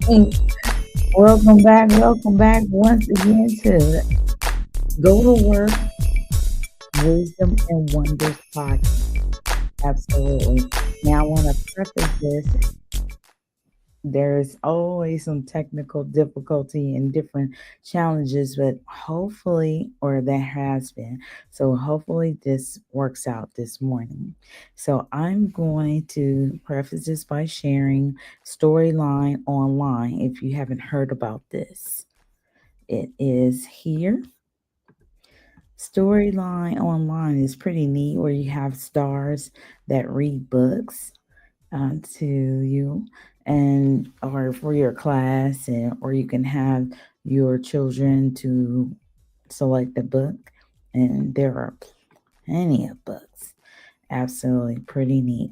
Welcome back once again to GoDaWork Wisdom and Wonders Podcast. Absolutely. Now, I want to preface this. There's always some technical difficulty and different challenges, but hopefully, or there has been. So, hopefully, this works out this morning. So, I'm going to preface this by sharing Storyline Online if you haven't heard about this. It is here. Storyline Online is pretty neat where you have stars that read books to you and or for your class and or you can have your children to select a book and there are plenty of books. Absolutely pretty neat.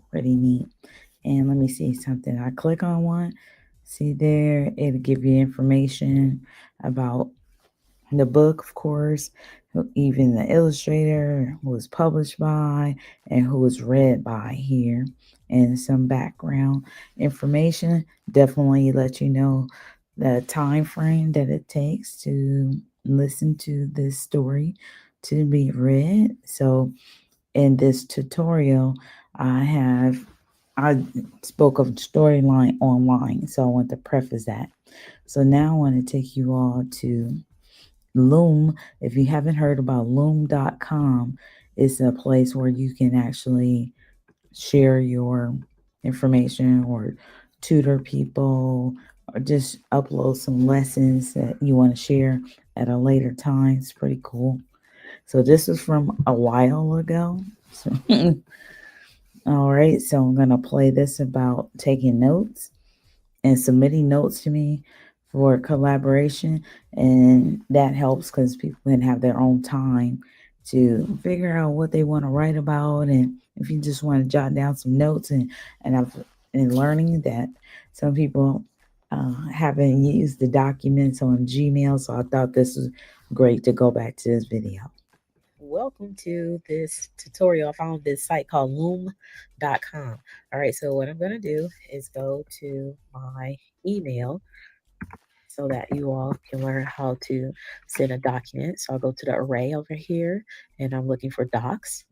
And let me see something. I click on one, see there, it'll give you information about the book, of course, even the illustrator, who was published by, and who was read by here, and some background information. Definitely let you know the time frame that it takes to listen to this story to be read. So, in this tutorial, I spoke of Storyline Online, so I want to preface that. So now I want to take you all to Loom. If you haven't heard about loom.com, it's a place where you can actually share your information or tutor people or just upload some lessons that you want to share at a later time. It's pretty cool. So this is from a while ago. So all right, so I'm going to play this about taking notes and submitting notes to me for collaboration. And that helps because people can have their own time to figure out what they want to write about. And if you just want to jot down some notes, and I've been learning that some people haven't used the documents on Gmail. So I thought this was great to go back to this video. Welcome to this tutorial. I found this site called loom.com. All right, so what I'm going to do is go to my email so that you all can learn how to send a document. So I'll go to the array over here and I'm looking for docs.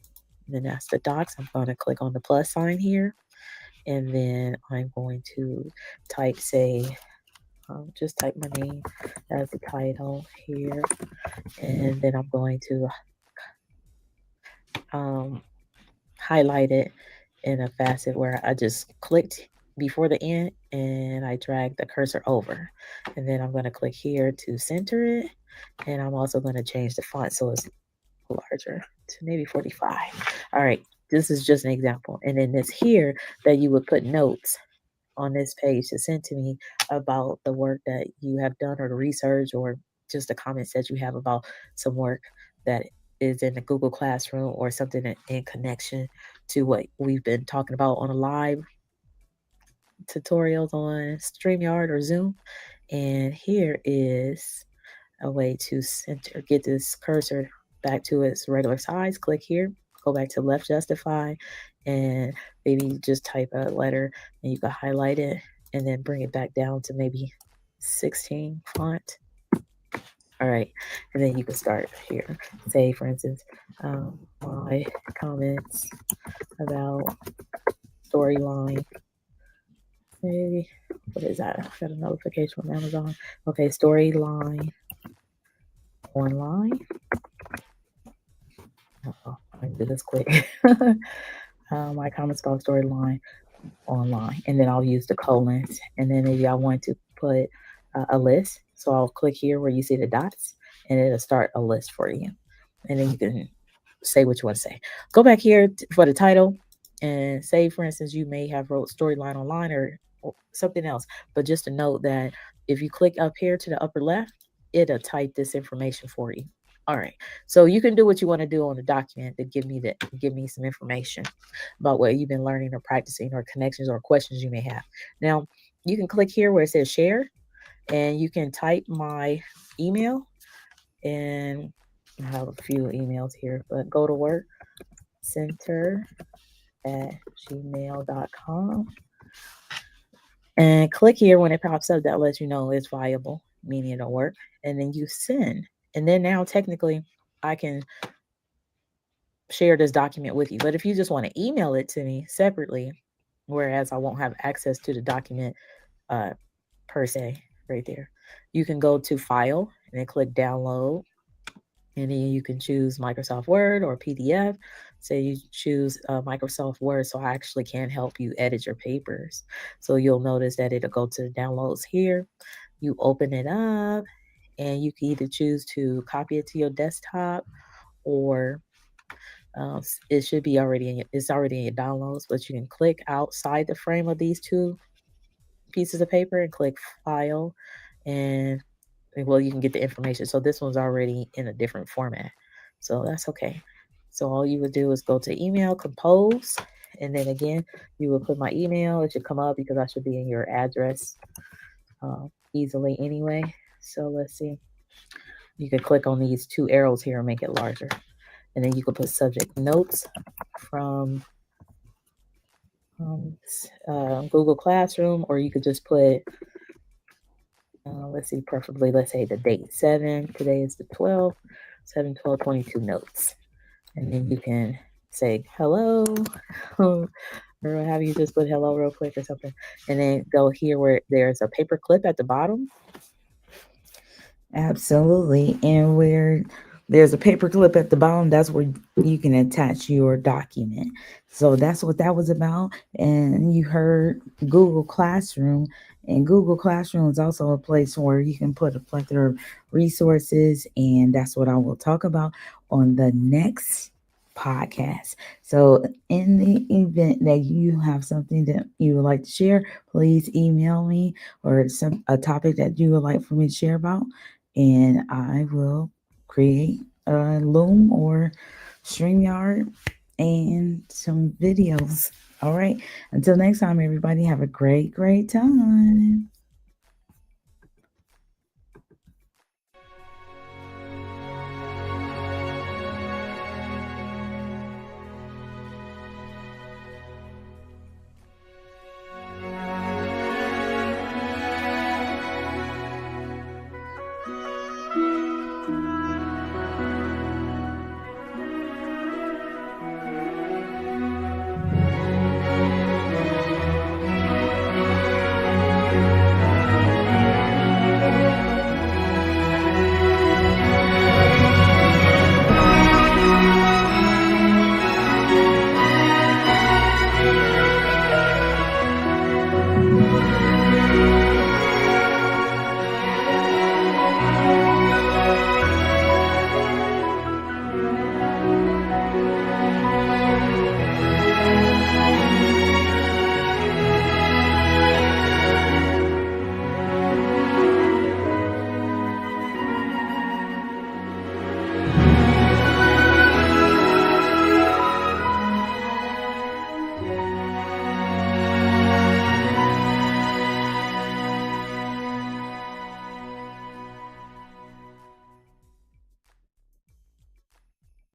And then that's the docs. I'm going to click on the plus sign here. And then I'm going to type, say, just type my name as the title here. And then I'm going to highlight it in a facet where I just clicked before the end and I drag the cursor over. And then I'm going to click here to center it. And I'm also going to change the font so it's larger to maybe 45. All right, this is just an example. And then this here that you would put notes on this page to send to me about the work that you have done or the research or just the comments that you have about some work that is in the Google Classroom or something in connection to what we've been talking about on a live tutorials on StreamYard or Zoom. And here is a way to center, get this cursor back to its regular size. Click here, go back to left justify, and maybe just type a letter and you can highlight it and then bring it back down to maybe 16 font. All right, and then you can start here. Say, for instance, my comments about storyline. Maybe, what is that? I got a notification from Amazon. Okay, storyline online. Oh, I can do this quick. My comments about storyline online, and then I'll use the colons, and then maybe I want to put a list. So I'll click here where you see the dots, and it'll start a list for you. And then you can say what you want to say. Go back here for the title, and say, for instance, you may have wrote storyline online or something else. But just to note that if you click up here to the upper left, it'll type this information for you. All right, so you can do what you want to do on the document to give me some information about what you've been learning or practicing or connections or questions you may have. Now, you can click here where it says share, and you can type my email, and I have a few emails here, but GoDaWork Center at gmail.com. And click here when it pops up. That lets you know it's viable, meaning it'll work. And then you send. And then now technically I can share this document with you. But if you just want to email it to me separately, whereas I won't have access to the document per se right there, you can go to File and then click Download. And then you can choose Microsoft Word or PDF. Say you choose Microsoft Word, so I actually can help you edit your papers. So you'll notice that it'll go to the downloads here. You open it up, and you can either choose to copy it to your desktop, or it should be it's already in your downloads. But you can click outside the frame of these two pieces of paper and click File, and well, you can get the information. So this one's already in a different format, so that's okay. So all you would do is go to email, compose, and then again, you will put my email. It should come up because I should be in your address easily anyway. So let's see. You can click on these two arrows here and make it larger. And then you can put subject notes from Google Classroom, or you could just put let's see, preferably, let's say the date 7. Today is the 12th, 7/12/22 notes. And then you can say hello, or have you just put hello real quick or something. And then go here where there's a paper clip at the bottom. Absolutely. And where there's a paper clip at the bottom, that's where you can attach your document. So that's what that was about. And you heard Google Classroom. And Google Classroom is also a place where you can put a plethora of resources. And that's what I will talk about on the next podcast. So in the event that you have something that you would like to share, please email me, or a topic that you would like for me to share about, and I will create a Loom or StreamYard and some videos. All right. Until next time, everybody, have a great, great time.